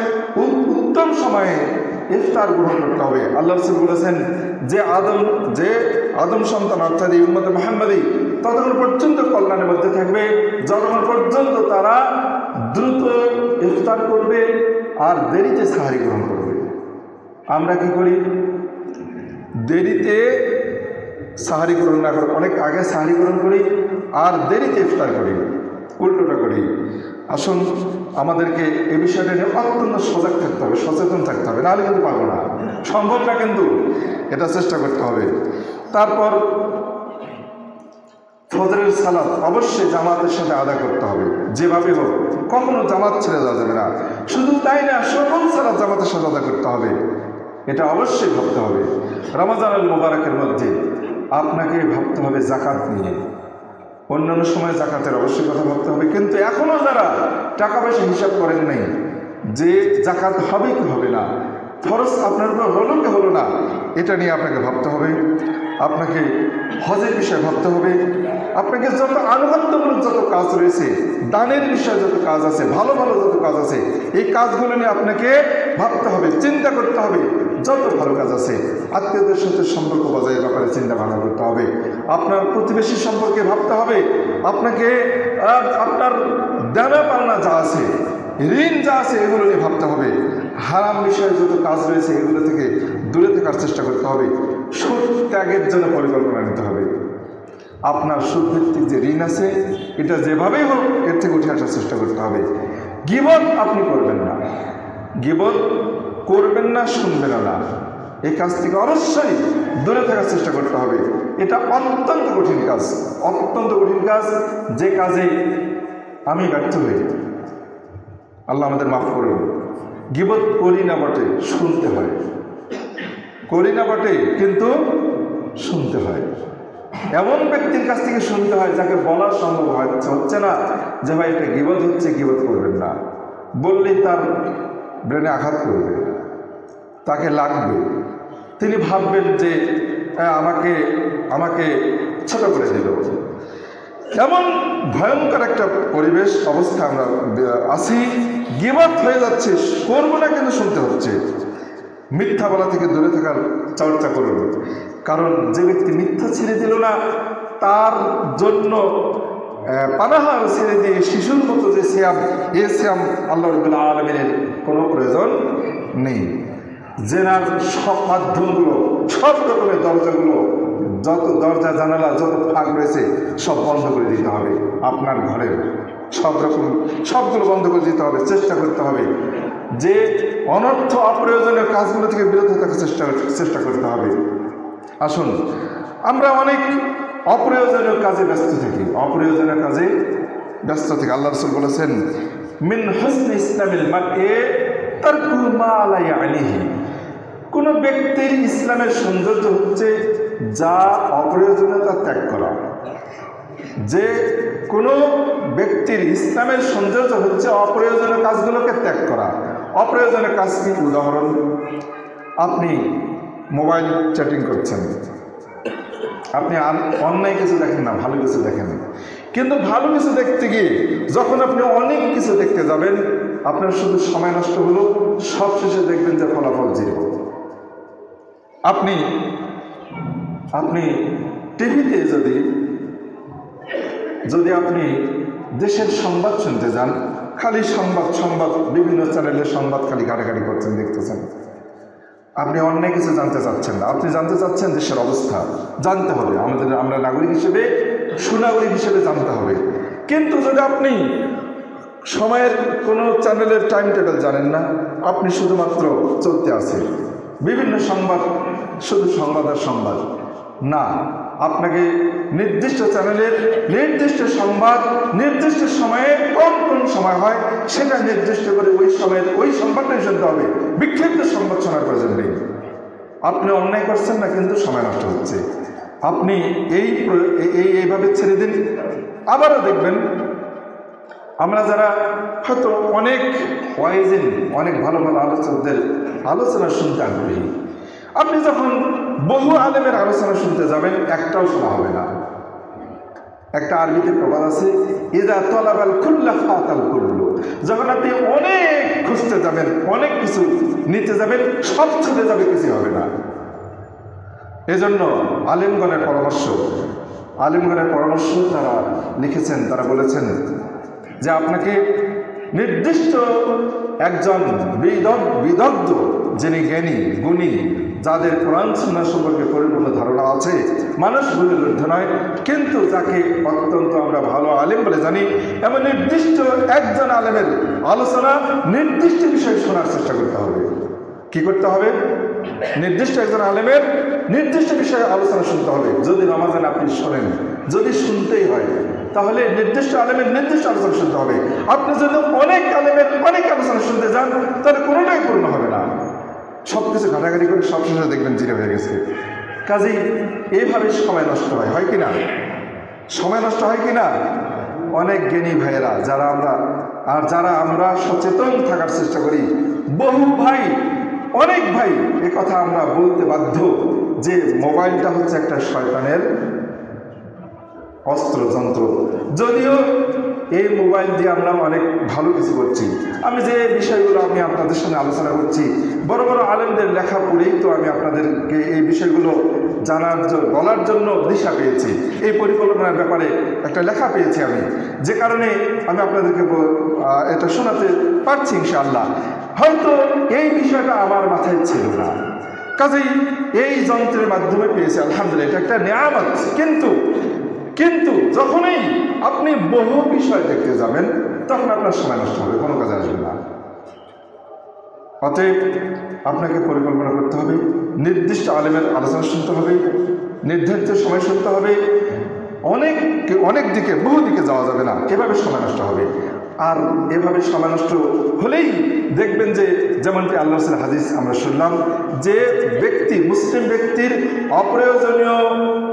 Speaker 1: উত্তম সময়ে ইফতার গ্রহণ করতে হবে। আল্লাহ রাসূল বলেছেন যে আদম সন্তান অর্থাৎ এই উম্মতে মুহাম্মাদী ততক্ষণ পর্যন্ত কল্যাণের মধ্যে থাকবে যতক্ষণ পর্যন্ত তারা দ্রুত ইফতার করবে আর দেরিতে সাহারি গ্রহণ করবে। আমরা কি করি? দেরিতে সাহারি গ্রহণ না করে অনেক আগে সাহারি গ্রহণ করি আর দেরিতে ইফতার করি, উল্টোটা করি। আসুন আমাদেরকে এই বিষয়টা নিয়ে অত্যন্ত সজাগ থাকতে হবে, সচেতন থাকতে হবে, নাহলে কিন্তু পারবো না, সম্ভব না, কিন্তু এটা চেষ্টা করতে হবে। তারপর ফজরের সালাত অবশ্যই জামাতের সাথে আদায় করতে হবে, যেভাবে হোক, কখনো জামাত ছেড়ে যাওয়া যাবে না। শুধু তাই না, সকল সালাত জামাতের সাথে আদায় করতে হবে, এটা অবশ্যই ভাবতে হবে। রমজানুল মুবারকের মধ্যে আপনাকে ভাবতে হবে জাকাত নিয়ে। অন্যান্য সময় জাকাতের অবশ্যই কথা ভাবতে হবে, কিন্তু এখনও যারা টাকা পয়সা হিসাব করেন নাই যে জাকাত হবে কি হবে না, ফরজ আপনার উপর হলো কি হলো না, এটা নিয়ে আপনাকে ভাবতে হবে। আপনাকে হজের বিষয়ে ভাবতে হবে। আপনাকে যত আনুগত্যমূলক যত কাজ রয়েছে, দানের বিষয়ে যত কাজ আছে, ভালো ভালো যত কাজ আছে, এই কাজগুলো নিয়ে আপনাকে ভাবতে হবে, চিন্তা করতে হবে। যত ভালো কাজ আছে, আত্মীয়দের সাথে সম্পর্ক বজায় ব্যাপারে চিন্তা ভাবনা করতে হবে। আপনার প্রতিবেশী সম্পর্কে ভাবতে হবে। আপনাকে আপনার দেনা পাওনা যা আছে, ঋণ যা আছে, এগুলো নিয়ে ভাবতে হবে। হারাম বিষয়ে যত কাজ রয়েছে এগুলো থেকে দূরে থাকার চেষ্টা করতে হবে। সুদ ত্যাগের জন্য পরিকল্পনা নিতে হবে। আপনার সুদভিত্তিক যে ঋণ আছে, এটা যেভাবেই হোক এর থেকে উঠে আসার চেষ্টা করতে হবে। গীবত আপনি করবেন না, গীবত করবেন না, শুনবেন না, এই কাজ থেকে অবশ্যই দূরে থাকার চেষ্টা করতে হবে। এটা অত্যন্ত কঠিন কাজ, অত্যন্ত কঠিন কাজ, যে কাজে আমি ব্যর্থ হই। আল্লাহ আমাদের মাফ করুন। গীবত করি না বটে, শুনতে হয়, করি না বটে কিন্তু শুনতে হয়। এমন ব্যক্তির কাছ থেকে শুনতে হয় যাকে বলা সম্ভব হচ্ছে না যে ভাই এটা গীবত হচ্ছে, গীবত করবেন না। বললেই তার ব্রেনে আঘাত করবে, তাকে লাগবে, তিনি ভাববেন যে আমাকে আমাকে ছোট করে দিল। এমন ভয়ঙ্কর একটা পরিবেশ অবস্থা আমরা আছি, গীবত হয়ে যাচ্ছে, করবো না কিন্তু শুনতে হচ্ছে। মিথ্যা বলা থেকে দূরে থাকার চর্চা করুন, কারণ যে ব্যক্তি মিথ্যা ছেড়ে দিল না, তার জন্য পানাহার ছেড়ে দিয়ে শিশুর মতো যে সিয়াম, এ সিয়াম আল্লাহ রাব্বুল আলামিনের কোনো প্রয়োজন নেই। জেনার সব মাধ্যমগুলো, সব রকমের দরজাগুলো, যত দরজা জানালা যত ফাঁক রয়েছে সব বন্ধ করে দিতে হবে। আপনার ঘরের সব রকম সবগুলো বন্ধ করে দিতে হবে। চেষ্টা করতে হবে যে অনর্থ অপ্রয়োজনীয় কাজগুলো থেকে বিরত থাকার চেষ্টা করতে হবে। আসুন, আমরা অনেক অপ্রয়োজনীয় কাজে ব্যস্ত থাকি, অপ্রয়োজনীয় কাজে ব্যস্ত থেকে আল্লাহ রাসূল বলেছেন, মিন হুসনি ইসলামিল মার'i তারকু মা লা ইয়ানিহি। কোনো ব্যক্তির ইসলামের সৌন্দর্য হচ্ছে যা অপ্রয়োজনীয়তা ত্যাগ করা। যে কোনো ব্যক্তির ইসলামের সৌন্দর্য হচ্ছে অপ্রয়োজনীয় কাজগুলোকে ত্যাগ করা। অপ্রয়োজনীয় কাজ কি? উদাহরণ, আপনি মোবাইল চ্যাটিং করছেন, আপনি অন্যায় কিছু দেখেন না, ভালো কিছু দেখেন, কিন্তু ভালো কিছু দেখতে গিয়ে যখন আপনি অনেক কিছু দেখতে যাবেন, আপনার শুধু সময় নষ্ট হলো, সব শেষে দেখবেন যে ফলাফল জিরো। আপনি টিভিতে যদি আপনি দেশের সংবাদ শুনতে যান, খালি সংবাদ বিভিন্ন চ্যানেলের সংবাদ খালি ঘাটাঘাটি করছেন, দেখতেছেন, আপনি অন্যায় কিছু জানতে চাচ্ছেন না। আপনি জানতে চাচ্ছেন দেশের অবস্থা, জানতে হবে, আমরা নাগরিক হিসেবে, সুনাগরিক হিসেবে জানতে হবে। কিন্তু যদি আপনি সময়ের কোনো চ্যানেলের টাইম টেবিল জানেন না, আপনি শুধুমাত্র চলতে আছে বিভিন্ন সংবাদ, শুধু সংবাদ আর সংবাদ না, আপনাকে নির্দিষ্ট চ্যানেলের নির্দিষ্ট সংবাদ নির্দিষ্ট সময়ে কোন সময় হয় সেটা নির্দিষ্ট করে ওই সময়ের ওই সংবাদটাই শুনতে হবে। বিক্ষিপ্ত সংবাদ শোনার প্রয়োজন নেই। আপনি অন্যায় করছেন না, কিন্তু সময় নষ্ট হচ্ছে। আপনি এইভাবে ছেড়ে দিন। আবারও দেখবেন, আমরা যারা হয়তো অনেক ওয়াইজিন, অনেক ভালো ভালো আলোচকদের আলোচনা শুনতে আগ্রহী, আপনি যখন বহু আলেমের আলোচনা শুনতে যাবেন, একটাও শোনা হবে না। একটা আরবিতে প্রবাদ আছে, ইযা তালাবাল কুল্লা ফাতাল কুল্লু, যখন আপনি অনেক খুঁজতে যাবেন, অনেক কিছু নিতে যাবেন, সব ছুটে যাবে, কিছু হবে না। এজন্য আলেমগণের পরামর্শ তারা লিখেছেন, তারা বলেছেন যে আপনাকে নির্দিষ্ট একজন বিদগ্ধ, যিনি জ্ঞানী গুণী, যাদের কোরআন সুন্নাহ সম্পর্কে পরিপূর্ণ ধারণা আছে, মানুষ বলে লুব্ধ নয়, কিন্তু যাকে অত্যন্ত আমরা ভালো আলেম বলে জানি, এমন নির্দিষ্ট একজন আলেমের আলোচনা নির্দিষ্ট বিষয়ে শোনার চেষ্টা করতে হবে। কি করতে হবে? নির্দিষ্ট একজন আলেমের নির্দিষ্ট বিষয়ে আলোচনা শুনতে হবে। যদি রমাজান আপনি শোনেন, যদি শুনতেই হয়, তাহলে নির্দিষ্ট আলেমের নির্দিষ্ট আলোচনা শুনতে হবে। আপনি যদি অনেক আলেমের অনেক আলোচনা শুনতে যান, তাহলে কোনোটাই পূর্ণ হবে না। সব কিছু ঘাটাঘাটি করে সব শেষে দেখবেন জিরো হয়ে গেছে। কাজেই এইভাবে সময় নষ্ট হয় কি না? সময় নষ্ট হয় কি না? অনেক জ্ঞানী ভাইয়েরা যারা আমরা সচেতন থাকার চেষ্টা করি, বহু ভাই, অনেক ভাই এ কথা আমরা বলতে বাধ্য যে মোবাইলটা হচ্ছে একটা শয়তানের অস্ত্র, যন্ত্র। যদিও এই মোবাইল দিয়ে আমরা অনেক ভালো কিছু করছি। আমি যে বিষয়গুলো আমি আপনাদের সঙ্গে আলোচনা করছি, বড় বড় আলেমদের লেখা পড়েই তো আমি আপনাদেরকে এই বিষয়গুলো বলার জন্য দিশা পেয়েছি। এই পরিকল্পনার ব্যাপারে একটা লেখা পেয়েছি আমি, যে কারণে আমি আপনাদেরকে এটা শোনাতে পারছি ইনশাআল্লাহ। হয়তো এই বিষয়টা আমার মাথায় ছিল না, কাজেই এই যন্ত্রের মাধ্যমে পেয়েছি, আলহামদুলিল্লাহ, এটা একটা নিয়ামত। কিন্তু যখনই আপনি বহু বিষয় দেখতে যাবেন, তখন আপনার সময় নষ্ট হবে, কোনো কাজে আসবে না। অতএব আপনাকে পরিকল্পনা করতে হবে, নির্দিষ্ট আলেমের আলোচনা শুনতে হবে, নির্ধারিত সময় শুনতে হবে। অনেক দিকে, বহু দিকে যাওয়া যাবে না, এভাবে সময় নষ্ট হবে। আর এভাবে সময় নষ্ট হলেই দেখবেন যে, যেমনটি আল্লাহ রাসূলের হাদিস আমরা শুনলাম, যে মুসলিম ব্যক্তির অপ্রয়োজনীয়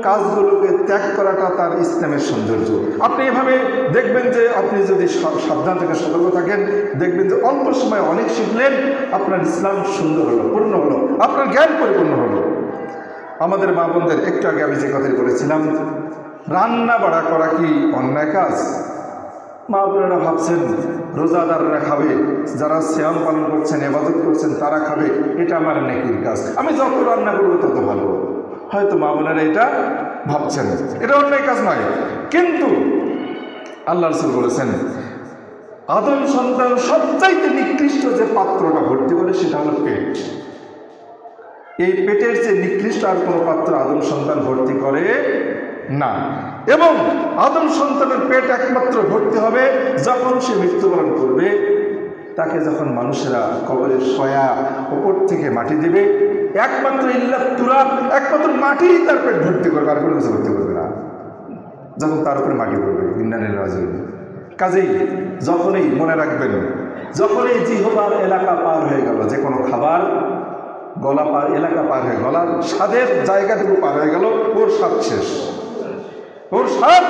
Speaker 1: কাজগুলোকে ত্যাগ করাটা তার ইসলামের সৌন্দর্য। আপনি এভাবে দেখবেন যে, আপনি যদি সাবধান থেকে সতর্ক থাকেন, দেখবেন যে অল্প সময় অনেক শিখলেন, আপনার ইসলাম সুন্দর হলো, পূর্ণ হলো, আপনার জ্ঞান পরিপূর্ণ হলো। আমাদের মা বোনদের একটু আগে আমি যে কথাটি বলেছিলাম, রান্না বাড়া করা কি অন্যায় কাজ? মা বোনেরা ভাবছেন রোজাদাররা খাবে, যারা সিয়াম পালন করছেন, ইবাদত করছেন, তারা খাবে, এটা আমার নেকির কাজ, আমি যত রান্না করবো তত ভালো। হয়তো মা বোনেরা এটা ভাবছেন, এটা অন্যায় কাজ নয়। কিন্তু আল্লাহ রাসূল বলেছেন, আদম সন্তান সবচাইতে নিকৃষ্ট যে পাত্রটা ভর্তি করে, সেটা হলো পেট। এই পেটের যে নিকৃষ্ট আর কোনো পাত্র আদম সন্তান ভর্তি করে না। এবং আদম সন্তানের পেট একমাত্র ভর্তি হবে যখন সে মৃত্যুবরণ করবে। তাকে যখন মানুষেরা কবরে শয়া ওপর থেকে মাটি দেবে, একমাত্র তুরাব, একমাত্র মাটি তার পেট ভর্তি করবে, আর কোনো কিছু ভর্তি করবে না। যখন তার উপরে মাটি পড়বে, ইন্নানিল রাজিউন। কাজেই যখনই মনে রাখবেন, যখনই জিহবার এলাকা পার হয়ে গেল, যে কোনো খাবার গলা পার এলাকা পার হয়ে, গলার স্বাদের জায়গাটুকু পার হয়ে গেল, ওর স্বাদ শেষ, ওর স্বাদ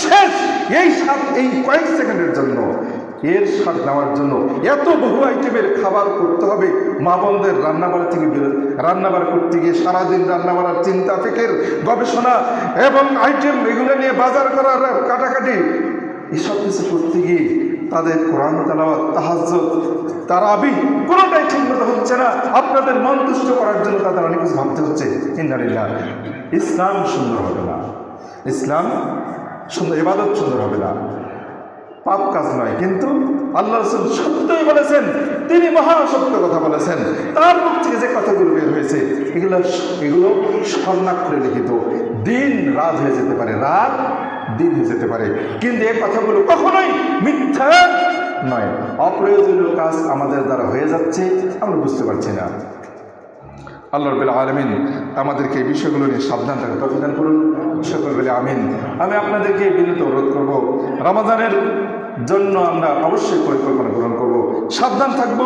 Speaker 1: শেষ। এই স্বাদ এই কয়েক সেকেন্ডের জন্য, এর স্বাদ নেওয়ার জন্য এত বহু আইটেমের খাবার করতে হবে। মা বোনদের রান্নাবাড়া থেকে রান্নাবাড়া করতে গিয়ে সারাদিন রান্নাবাড়ার চিন্তা, ফিকির, গবেষণা এবং আইটেম এগুলো নিয়ে বাজার করার কাটাকাটি, এসব কিছু করতে গিয়ে তাদের কোরআন তেলাওয়াত, তাহাজ্জুদ, তারাবি কোনোটাই ঠিকমতো হচ্ছে না। আপনাদের মন তুষ্ট করার জন্য তাদের অনেক কিছু ভাবতে হচ্ছে। ইন্নালিল্লাহ। ইসলাম সুন্দর হবে না, ইসলাম সুন্দর, ইবাদত সুন্দর হবে না, পাপ কাজ নয়। কিন্তু আল্লাহ রাসূল সত্যই বলেছেন, তিনি মহাসত্য কথা বলেছেন। তার মুখ থেকে যে কথাগুলো বের হয়েছে, এগুলো স্বর্ণাক্ষরে লিখিত। দিন রাত হয়ে যেতে পারে, রাত দিন হয়ে যেতে পারে, কিন্তু এই কথাগুলো কখনোই মিথ্যা নয়। অপ্রয়োজনীয় কাজ আমাদের দ্বারা হয়ে যাচ্ছে, আমরা বুঝতে পারছি না। আল্লাহ রাব্বুল আলামিন আমাদেরকে এই বিষয়গুলো নিয়ে সাবধান থাকার তৌফিক দান করুন, সকল বলে আমিন। আমি আপনাদেরকে বিনীত অনুরোধ করব, রমাজানের জন্য আমরা অবশ্যই পরিকল্পনা গ্রহণ করব, সাবধান থাকব।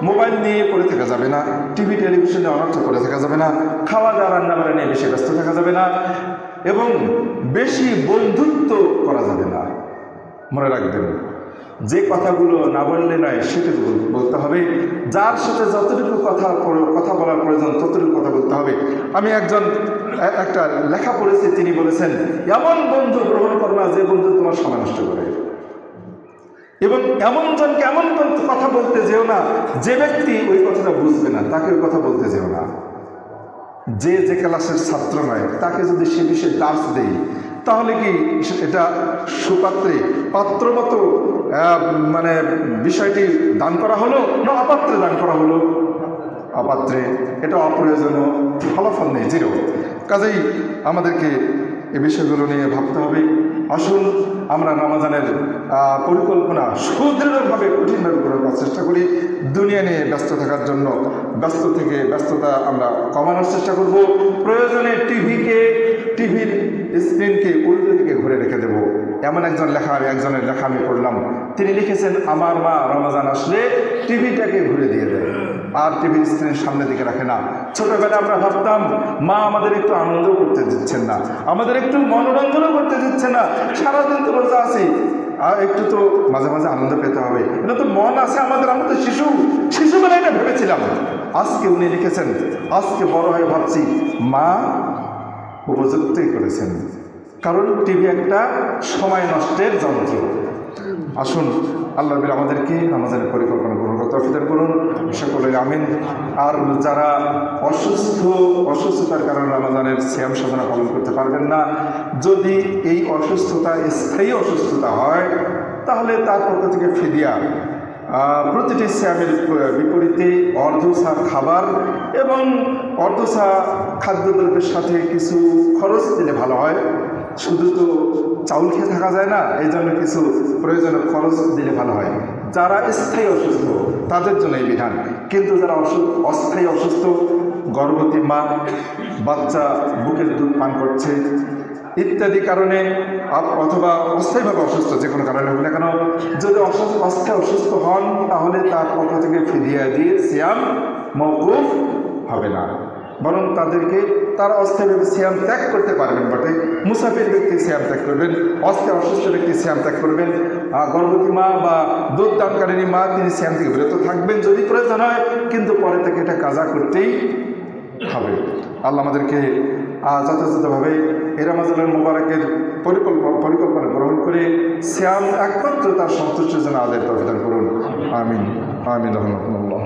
Speaker 1: মোবাইল নিয়ে পড়ে থাকা যাবে না, টিভি টেলিভিশনে অনর্থ করে থাকা যাবে না, খাওয়া দাওয়া রান্নাবাড়া নিয়ে বেশি ব্যস্ত থাকা যাবে না, এবং বেশি বন্ধুত্ব করা যাবে না। মনে রাখবেন, যে কথাগুলো না বললে নয় সেটুকু বলতে হবে, যার সাথে যতটুকু কথা বলার প্রয়োজন ততটুকু কথা বলতে হবে। আমি একটা লেখা পড়েছি, তিনি বলেছেন, এমন বন্ধু গ্রহণ করো না যে বন্ধু তোমার সময় নষ্ট করে, এবং এমন জনকে এমন কথা বলতে যেও না যে ব্যক্তি ওই কথাটা বুঝবে না, তাকে ওই কথা বলতে যেও না। যে ক্লাসের ছাত্র নয় তাকে যদি সে বিষয়ে দাস দেই, তাহলে কি এটা সুপাত্রে পাত্র মতো মানে বিষয়টি দান করা হলো না অপাত্রে দান করা হলো? অপাত্রে। এটা অপ্রয়োজনীয়, ফলাফল নেই, জিরো। কাজেই আমাদেরকে এই বিষয়গুলো নিয়ে ভাবতে হবে। আসুন আমরা রমজানের পরিকল্পনা সুদৃঢ়ভাবে কঠিনভাবে করার চেষ্টা করি। দুনিয়া নিয়ে ব্যস্ত থাকার জন্য ব্যস্ততা আমরা কমানোর চেষ্টা করব। প্রয়োজনে টিভির স্ক্রিনকে উল্টো দিকে ঘুরে রেখে দেব। এমন একজনের লেখা আমি পড়লাম, তিনি লিখেছেন, আমার মা রমজান আসলে টিভিটাকে ঘুরে দিয়ে দেয় আর টিভির স্ক্রিনের সামনের দিকে রাখে না। ছোটবেলায় আমরা ভাবতাম মা আমাদের একটু আনন্দ করতে দিচ্ছেন না, আমাদের একটু মনোরঞ্জনও করতে দিচ্ছে না, সারাদিন তো রোজা আছি, আর একটু তো মাঝে মাঝে আনন্দ পেতে হবে, এটা তো মন আছে আমাদের, আমরা তো শিশুবেলায় এটা ভেবেছিলাম। আজকে উনি লিখেছেন, আজকে বড় হয়ে ভাবছি মা উপযুক্তই করেছেন, কারণ টিভি একটা সময় নষ্টের যন্ত্র। আসুন আল্লাহ আমাদেরকে রমজানের পরিকল্পনা গ্রহণ করতে তৌফিক দান করুন, সকলে আমিন। আর যারা অসুস্থতার কারণে রমজানের সিয়াম সাধনা পালন করতে পারবেন না, যদি এই অসুস্থতা স্থায়ী অসুস্থতা হয়, তাহলে তার পক্ষ থেকে ফিদিয়া প্রতিটি সিয়ামের বিপরীতে অর্ধসা খাবার এবং অর্ধসা খাদ্যদ্রব্যের সাথে কিছু খরচ দিলে ভালো হয়। শুধু তো চাউল খেয়ে থাকা যায় না, এই জন্য কিছু প্রয়োজনীয় খরচ দিলে ভালো হয়। যারা স্থায়ী অসুস্থ তাদের জন্য এই বিধান, কিন্তু যারা অস্থায়ী অসুস্থ, গর্ভবতী মা, বাচ্চা বুকের দুধ পান করছে ইত্যাদি কারণে, অথবা অস্থায়ীভাবে অসুস্থ, যে কোনো কারণে হোক না কেন, যদি অস্থায়ী অসুস্থ হন, তাহলে তার পক্ষ থেকে ফিদিয়া দিয়ে সিয়াম মওকুফ হবে না, বরং তারা অস্থায়ীভাবে সিয়াম ত্যাগ করতে পারবেন বটে। মুসাফির ব্যক্তি সিয়াম ত্যাগ করবেন, অস্থায়ী অসুস্থ ব্যক্তি সিয়াম ত্যাগ করবেন, গর্ভবতী মা বা দুধ দানকারিণী মা তিনি সিয়াম থেকে বিরত থাকবেন যদি প্রয়োজন হয়, কিন্তু পরে থেকে এটা কাজা করতেই হবে। আল্লাহ আমাদেরকে যথাযথভাবে এই রমজানুল মুবারকের পরিকল্পনা গ্রহণ করে সিয়াম একমাত্র তার সন্তুষ্টির জন্য আদায় তৌফিক দান করুন। আমিন আমিন রহমাতুল্লাহ।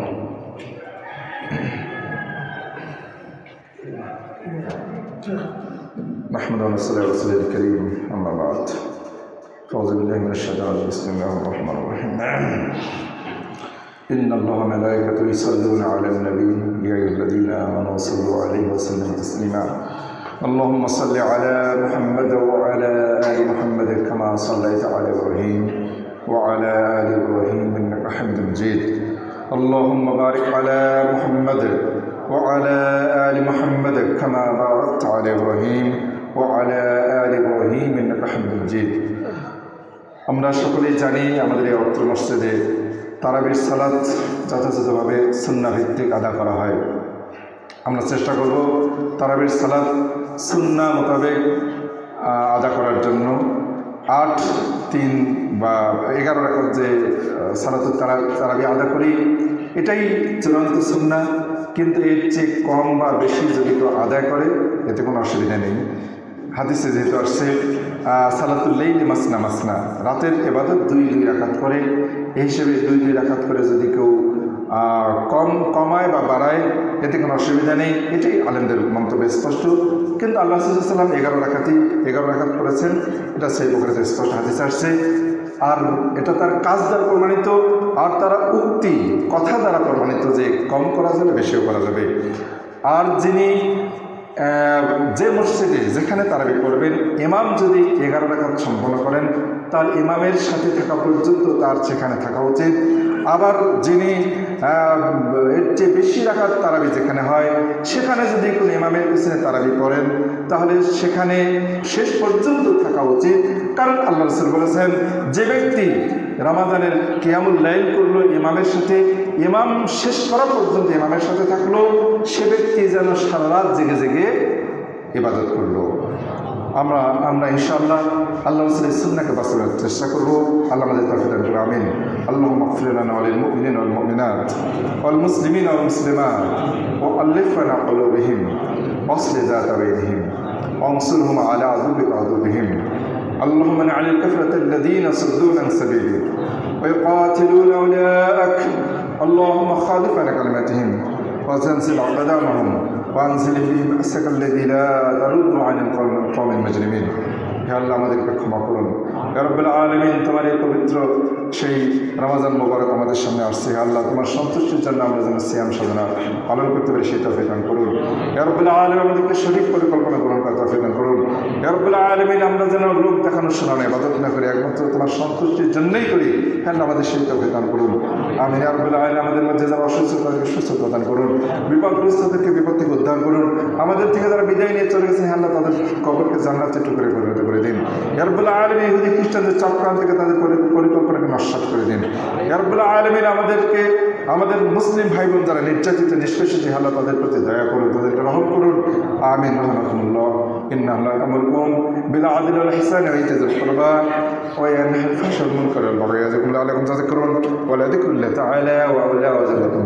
Speaker 1: نحمد ونصلي على رسوله الكريم، أما بعد، أعوذ بالله من الشيطان الرجيم، بسم الله الرحمن الرحيم. إن الله وملائكته يصلون على النبي يا أيها الذين آمنوا صلوا عليه وسلموا تسليما. اللهم صل على محمد وعلى آل محمد كما صليت على إبراهيم وعلى آل إبراهيم إنك حميد مجيد. اللهم بارك على محمد وعلى آل محمد كما باركت على إبراهيم وعلى آل إبراهيم إنك حميد مجيد. আমরা সকলেই জানি আমাদের এই অত্র মসজিদে তারাবির সালাত যথাযথভাবে সুন্নাহ ভিত্তিক আদা করা হয়। আমরা চেষ্টা করব তারাবির সালাত সুন্নাহ মোতাবেক আদা করার জন্য। 8, 3 বা 11 রাকাত যে সালাতুত তারাবি আদা করি, এটাই চূড়ান্ত সুন্নাহ। কিন্তু এর চেয়ে কম বা বেশি যদি কেউ আদায় করে এতে কোনো অসুবিধা নেই। হাদিসে যেহেতু আসছে সালাতুল লাইলি মাসনা মাসনা, রাতের ইবাদত 2 রাকাত করে, এই হিসেবে 2 রাকাত করে যদি কেউ কমায় বা বাড়ায় এতে কোনো অসুবিধা নেই, এটাই আলেমদের মন্তব্য স্পষ্ট। কিন্তু আল্লাহ সাল্লাম 11 রাকাত করেছেন, এটা সেই বুখারীতে স্পষ্ট হাদিস আসছে। আর এটা তার কাজ দ্বারা প্রমাণিত, আর তারা উক্তি কথা দ্বারা প্রমাণিত যে কম করা যাবে বেশিও করা যাবে। আর যে মসজিদে যেখানে তারাবি করবেন, ইমাম যদি 11 রাকাত সম্পন্ন করেন, তার ইমামের সাথে থাকা পর্যন্ত তার সেখানে থাকা উচিত। আবার যিনি এর চেয়ে বেশি রাকাত তারাবি যেখানে হয়, সেখানে যদি কোনো ইমামের পিছনে তারাবি করেন, তাহলে সেখানে শেষ পর্যন্ত থাকা উচিত। কারণ আল্লাহ রাসূল বলেছেন, যে ব্যক্তি রমাদানের কিয়ামুল লাইল করলো ইমামের সাথে, ইমাম শেষ করা পর্যন্ত ইমামের সাথে থাকলো, সে ব্যক্তি যেন সারা রাত জেগে জেগে ইবাদত করলো। আমরা ইনশাআল্লাহ আল্লাহ রাসূলের সুন্নাহকে বাস্তবায়নের চেষ্টা করব। আল্লাহ আমাদের তৌফিক দান করুন, আমিন। আল্লাহুম্মা ইগফির লানা ওয়া লিল মুমিনিনা ওয়াল মুমিনাত ওয়াল মুসলিমিনা ওয়াল মুসলিমাত ওয়া আল্লিফ বাইনা কুলুবিহিম ওয়াসলিহ যাতা বাইনিহিম ওয়ানসুরহুম আলা আদুবিকা আদুবিহিম। اللهم انع الكفرة الذين يصدون عن سبيلك ويقاتلون أولئك. اللهم خالف عن كلمتهم وزلزل أقدامهم وأنزل فيهم بأسك الذي لا ترد عن القوم المجرمين. হে আল্লাহ, আমাদেরকে ক্ষমা করুন। হে রব্বুল আলামিন, তোমার এই পবিত্র সেই রমজান মুবারক আমাদের সামনে আসছে। হে আল্লাহ, তোমার সন্তুষ্টির জন্য আমরা যেন সিয়াম সাধনা পালন করতে পারি সেই তৌফিক দান করুন। হে রব্বুল আলামিন, আমাদেরকে সঠিক পরিকল্পনা গ্রহণ করার তৌফিক দান করুন। হে রব্বুল আলামিন, আমরা যেন লোক দেখানোর শোনানো ইবাদত না করি, একমাত্র তোমার সন্তুষ্টির জন্যই করি। হে আল্লাহ, আমাদের সেই তৌফিক দান করুন, আমিন। হে রব্বুল আলামিন, আমাদের মধ্যে যারা অসুস্থ তাদেরকে সুস্থতা দান করুন, বিপদগ্রস্তদেরকে বিপদ থেকে উদ্ধার করুন। আমাদের থেকে যারা বিদায় নিয়ে চলে গেছেন, হে আল্লাহ, তাদের কবরকে জান্নাতের টুকরে পরিণত করে দিন। হে রব্বুল আলামিন, ইহুদি খ্রিস্টানদের চক্রান্ত থেকে তাদের পরিকল্পনাকে নস্যাৎ করে দিন। হে রব্বুল আলামিন, আমাদের মুসলিম ভাই বোন যারা নির্যাতিত নিষ্পেষিত, হে আল্লাহ, তাদের প্রতি দয়া করুন, তাদেরকে রহম করুন, আমিন। রাহমাতুল্লাহ ইন্নাল্লাহ ইয়া'মুরুকুম বিল আদলি ওয়াল ইহসানি ওয়া ইতা'জিল কুরবা ওয়া ইয়ানহা আনিল ফাহশাই ওয়াল মুনকারি ওয়াল বাগyi ইয়া'িযুকুম লা'আল্লাকুম তাযাক্কারুন ওয়া লাযিকরুল্লাহি তাআলা ওয়া আ'লা ওয়া যাল্লাকুম।